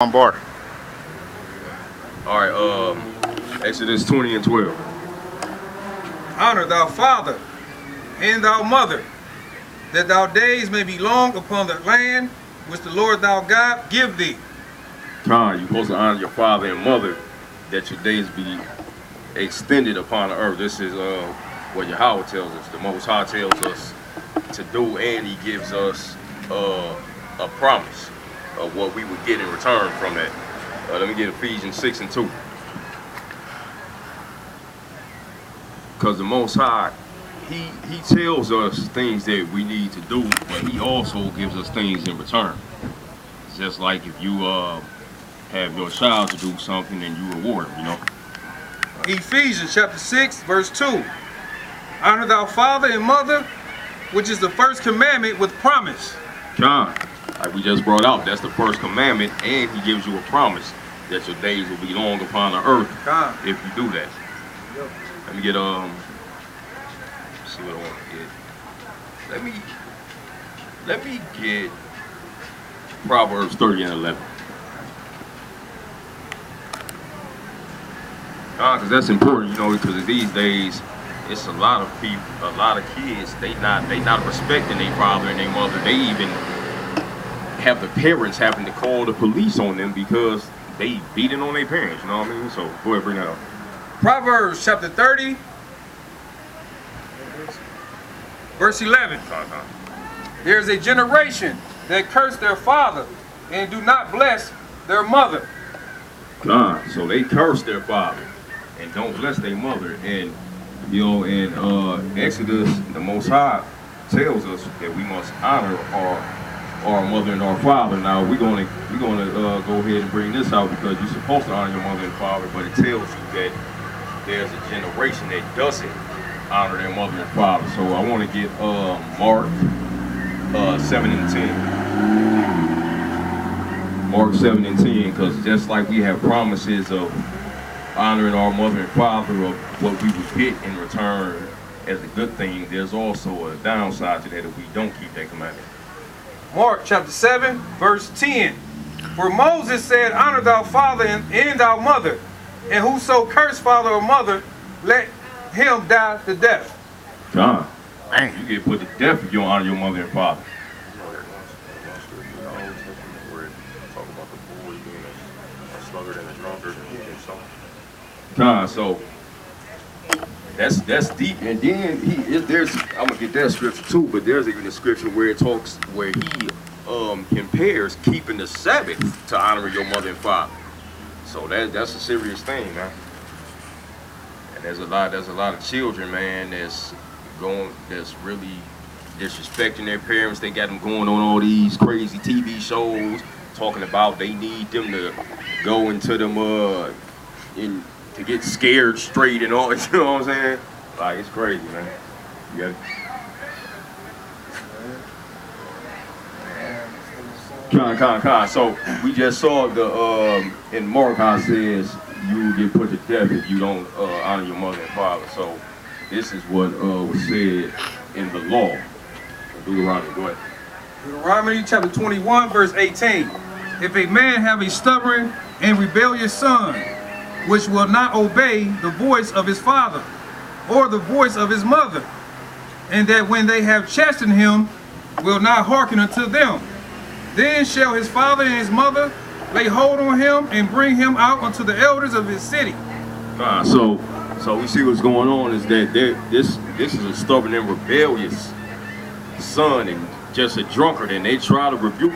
On board. All right, Exodus 20 and 12. Honor thou father and thou mother, that thy days may be long upon the land which the Lord thou God give thee. You're supposed to honor your father and mother, that your days be extended upon the earth. This is what Yahweh tells us. The Most High tells us to do, and He gives us a promise of what we would get in return from that. Let me get Ephesians 6 and 2. Because the Most High, He tells us things that we need to do, but He also gives us things in return. It's just like if you have your child to do something and you reward them, you know. Ephesians chapter 6, verse 2. Honor thou father and mother, which is the first commandment with promise. Like we just brought out, that's the first commandment, and He gives you a promise that your days will be long upon the earth if you do that. Yep. Let me get see what I want to get. Let me get Proverbs 30 and 11. Because that's important, you know, because these days it's a lot of people, a lot of kids, they not respecting their father and their mother. They even have the parents having to call the police on them because they beating on their parents, you know what I mean? So go ahead, bring that up. Proverbs chapter 30, verse 11. There is a generation that curse their father and do not bless their mother. So they curse their father and don't bless their mother. And you know, in Exodus, the Most High tells us that we must honor our mother and our father. Now we're gonna go ahead and bring this out because you're supposed to honor your mother and father, but it tells you that there's a generation that doesn't honor their mother and father. So I want to get Mark 7 and 10. Mark 7 and 10, because just like we have promises of honoring our mother and father of what we would get in return as a good thing, there's also a downside to that if we don't keep that commandment. Mark chapter 7, verse 10. For Moses said, honor thy father and thy mother, and whoso curse father or mother, let him die the death. You get put to death if you don't honor your mother and father. So that's deep, and then there's I'm gonna get that scripture too, but there's even a scripture where it talks where he compares keeping the Sabbath to honoring your mother and father. So that's a serious thing, man. And there's a lot of children, man, that's really disrespecting their parents. They got them going on all these crazy TV shows talking about they need them to go into them to get scared straight and all, you know what I'm saying? Like, it's crazy, man. You got it? So we just saw in Mark how it says you get put to death if you don't honor your mother and father. So this is what was said in the law. Deuteronomy, go ahead. Deuteronomy chapter 21, verse 18. If a man have a stubborn and rebellious son, which will not obey the voice of his father or the voice of his mother, and that when they have chastened him, will not hearken unto them, then shall his father and his mother lay hold on him and bring him out unto the elders of his city. So we see what's going on is that this is a stubborn and rebellious son and just a drunkard, and they try to rebuke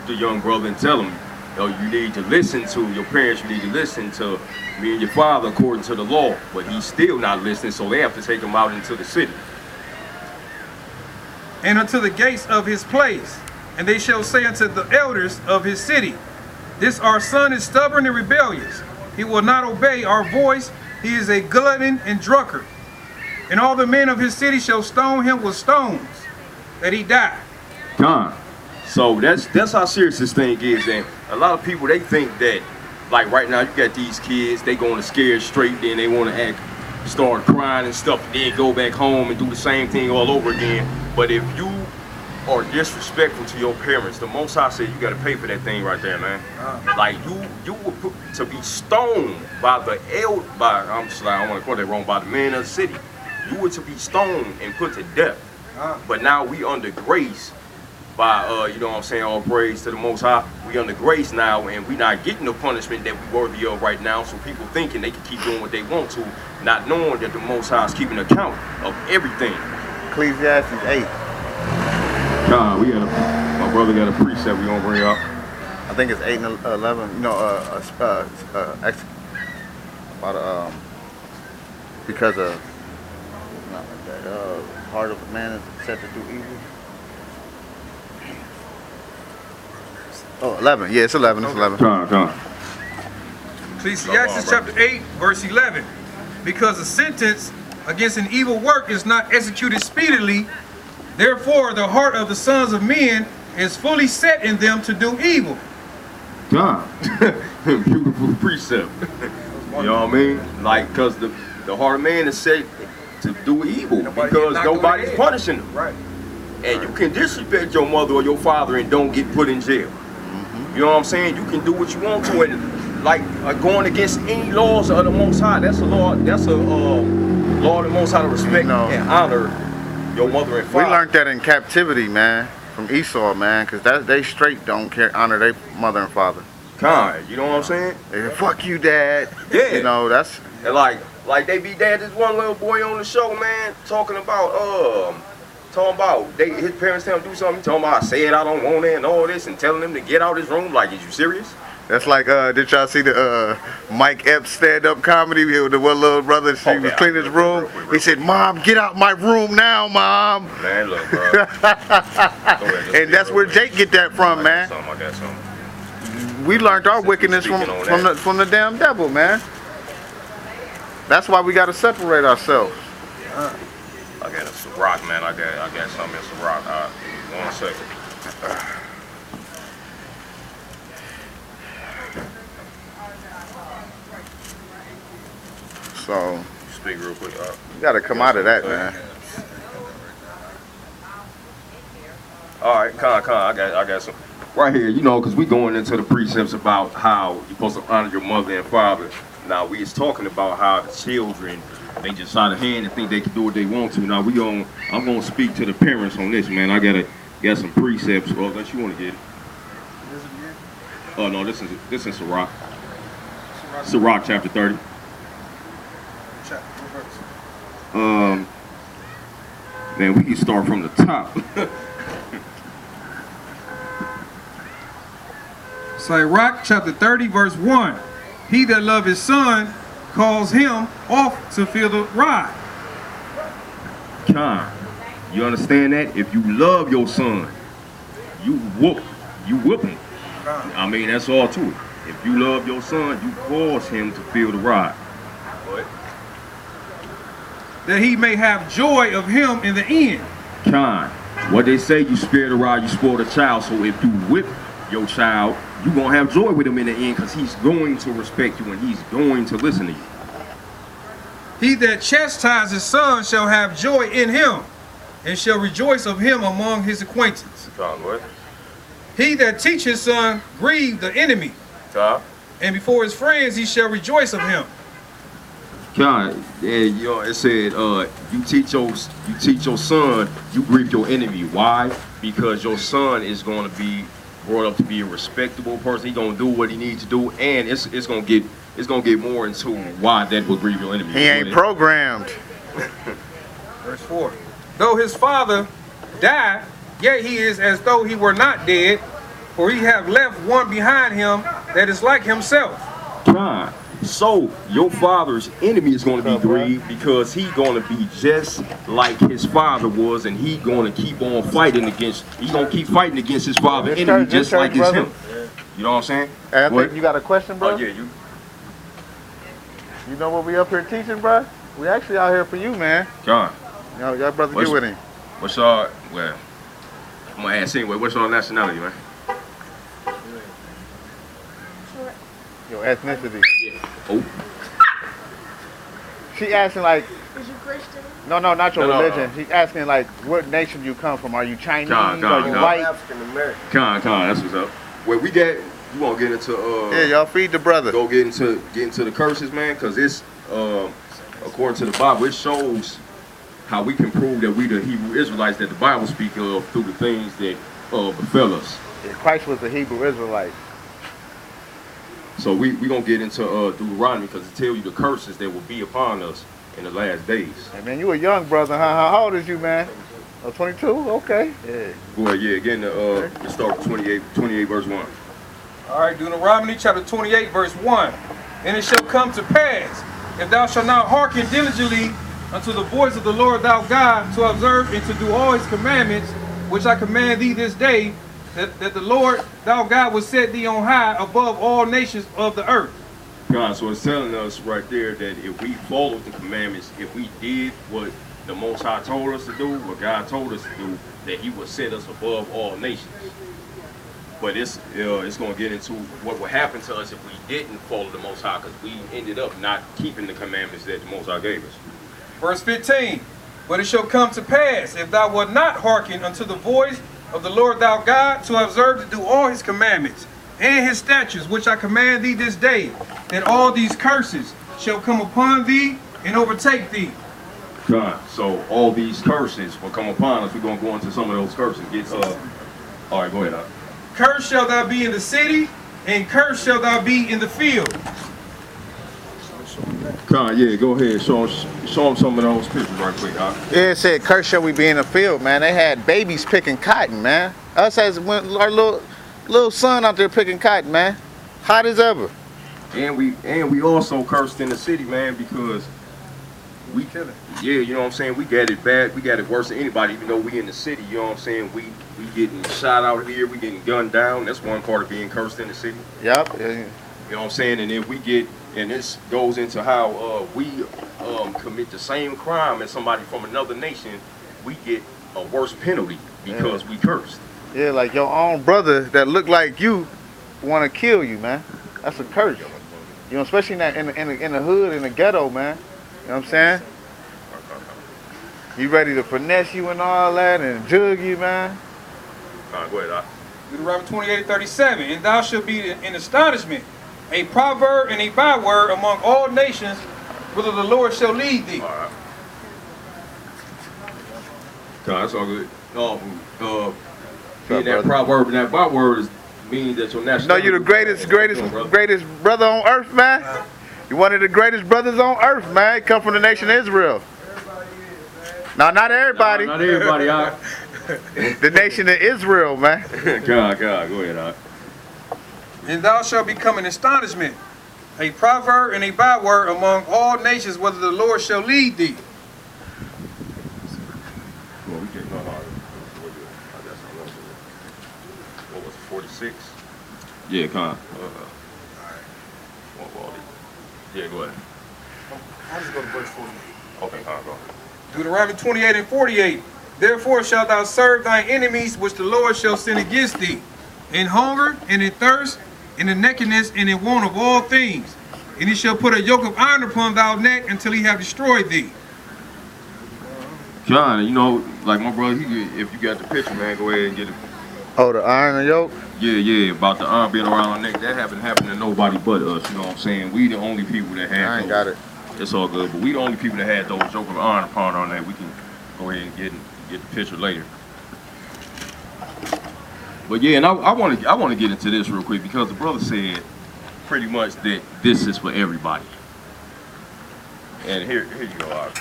the young brother and tell him, you need to listen to your parents, you need to listen to me and your father according to the law, but he's still not listening, so they have to take him out into the city. And unto the gates of his place, and they shall say unto the elders of his city, this our son is stubborn and rebellious. He will not obey our voice. He is a glutton and drunkard. And all the men of his city shall stone him with stones, that he die. So that's how serious this thing is. And a lot of people, they think that, like right now, you got these kids, they going to scare straight, then they want to start crying and stuff, and then go back home and do the same thing all over again. But if you are disrespectful to your parents, the Most High said you got to pay for that thing right there, man. Like you were put to be stoned by the I'm just like, I don't want to quote that wrong, by the men of the city. You were to be stoned and put to death. But now we under grace by, you know what I'm saying, all praise to the Most High. We under grace now, and we not getting the punishment that we worthy of right now. So people thinking they can keep doing what they want to, not knowing that the Most High is keeping account of everything. Ecclesiastes 8. Nah, my brother got a precept we gonna bring up. I think it's 8 and 11. You know, because of not like that. Heart of a man is set to do evil. Oh, 11. Yeah, it's 11. It's 11. Come on. Ecclesiastes chapter 8, verse 11. Because a sentence against an evil work is not executed speedily, therefore the heart of the sons of men is fully set in them to do evil. God, beautiful precept. You know what I mean? Like, because the heart of man is set to do evil because nobody's punishing them. Right. And you can disrespect your mother or your father and don't get put in jail. You know what I'm saying? You can do what you want to, and like going against any laws of the Most High. That's a law. That's a law of the Most High to respect and honor your mother and father. We learned that in captivity, man, from Esau, man, because they straight don't honor their mother and father. You know what I'm saying? They, fuck you, dad. Yeah. You know, that's. And like they be dad. This one little boy on the show, man, talking about his parents tell him to do something. Talking about I said I don't want it and all this, and telling him to get out of his room. Like, is you serious? That's like, did y'all see the Mike Epps stand-up comedy with the one little brother? She was cleaning his room. He said, "Mom, get out my room now, Mom." Man, look, bro. And that's where Jake get that from, man. I got something. We learned our wickedness from the damn devil, man. That's why we got to separate ourselves. I got some rock, man. I got something in some rock. 1 second. So Speak real quick. you got to come out of that, man. All right, I got some right here. You know, because we going into the precepts about how you're supposed to honor your mother and father. Now we is talking about how the children, they just out of hand and think they can do what they want to. Now I'm gonna speak to the parents on this, man. I got some precepts, or unless you want to get it. Oh no, this is Sirach. Sirach chapter 30. Man, we can start from the top. Sirach chapter 30, verse 1. He that love his son calls him off to feel the rod. You understand that? If you love your son, you whoop him. I mean, that's all to it. If you love your son, you cause him to feel the rod. That he may have joy of him in the end. What they say, you spare the rod, you spoil the child. So if you whip your child, you're going to have joy with him in the end, because he's going to respect you and he's going to listen to you. He that chastises his son shall have joy in him, and shall rejoice of him among his acquaintance. He that teaches his son grieve the enemy, and before his friends he shall rejoice of him. It said, you teach your son, you grieve your enemy. Why? Because your son is going to be brought up to be a respectable person. He's going to do what he needs to do, and it's going to get more into why that will grieve your enemy. He ain't programmed. Verse 4. Though his father died, yet he is as though he were not dead, for he have left one behind him that is like himself. So your father's enemy is going to be grieved, because he's going to be just like his father was, and he's going to keep on fighting against. He's going to keep fighting against his father's enemy, just like it's him. You know what I'm saying? Hey, I think you got a question, bro? Oh yeah, you know what we up here teaching, bro? We actually out here for you, man. John. Y'all brother, get with him. What's y'all? Well, I'm gonna ask anyway. What's your nationality, man? Your ethnicity. Yeah. Oh. She asking like, Is you Christian? no, not your No. religion. She asking like, what nation you come from? Are you Chinese? Con, Are you con. white? African American. Con, that's what's up. Well, we got. You want to get into Yeah, y'all feed the brother. go get into the curses, man, because it's according to the Bible, it shows how we can prove that we the Hebrew Israelites that the Bible speak of through the things that befell us. Yeah, Christ was a Hebrew Israelite. So we gonna get into Deuteronomy because it tells you the curses that will be upon us in the last days. Hey, man, you a young brother, huh? How old is you, man? Oh, 22? Okay. Yeah. Boy, yeah, again, let's start with 28 verse 1. All right, Deuteronomy chapter 28, verse 1. And it shall come to pass, if thou shalt not hearken diligently unto the voice of the Lord thy God, to observe and to do all his commandments, which I command thee this day, that the Lord thou God will set thee on high above all nations of the earth. God, so it's telling us right there that if we followed the commandments, if we did what the Most High told us to do, what God told us to do, that he would set us above all nations. But it's going to get into what would happen to us if we didn't follow the Most High, because we ended up not keeping the commandments that the Most High gave us. Verse 15. But it shall come to pass, if thou wilt not hearken unto the voice of the Lord thy God, to observe to do all his commandments and his statutes, which I command thee this day, that all these curses shall come upon thee and overtake thee. God, so all these curses will come upon us. We're going to go into some of those curses. All right, go ahead. Cursed shall thou be in the city, and cursed shall thou be in the field. God, yeah, go ahead. Show them some of those pictures right quick. Yeah, it said, curse shall we be in the field, man. They had babies picking cotton, man. Us as our little son out there picking cotton, man. Hot as ever. And we also cursed in the city, man, because we killing. Yeah, you know what I'm saying? We got it bad. We got it worse than anybody, even though we in the city, you know what I'm saying? We getting shot out here, we getting gunned down. That's one part of being cursed in the city. Yep. You know what I'm saying? And if we get, and this goes into how we commit the same crime as somebody from another nation, we get a worse penalty because we cursed. Yeah, like your own brother that look like you want to kill you, man. That's a curse. You know, especially in the hood, in the ghetto, man. You know what I'm saying? You ready to finesse you and all that and jug you, man? All right, go ahead, Deuteronomy 28:37. And thou shalt be in astonishment, a proverb and a byword among all nations, whither the Lord shall lead thee. All right. God, that's all good. Being that proverb and that byword means that your national. No, you the greatest brother on earth, man. You're one of the greatest brothers on earth, man. Come from the nation of Israel. No, not everybody. Not everybody, all right. The nation of Israel, man. God, go ahead, And thou shalt become an astonishment, a proverb and a byword among all nations, whither the Lord shall lead thee. Well, we getting on hard. What was it, 46? Yeah, Con. Yeah, go ahead. I just go to verse 48. Okay, Con, go. Deuteronomy 28:48. Therefore shalt thou serve thine enemies, which the Lord shall send against thee, in hunger and in thirst, and in nakedness and in want of all things. And he shall put a yoke of iron upon thy neck until he have destroyed thee. John, you know, like my brother, if you got the picture, man, go ahead and get it. Oh, the iron and yoke? Yeah, about the iron being around our neck. That haven't happened to nobody but us, you know what I'm saying? We the only people that had I ain't got it. It's all good, but we the only people that had those yoke of iron upon our neck. We can go ahead and get the picture later. But yeah, and I want to get into this real quick because the brother said pretty much that this is for everybody. And here you go,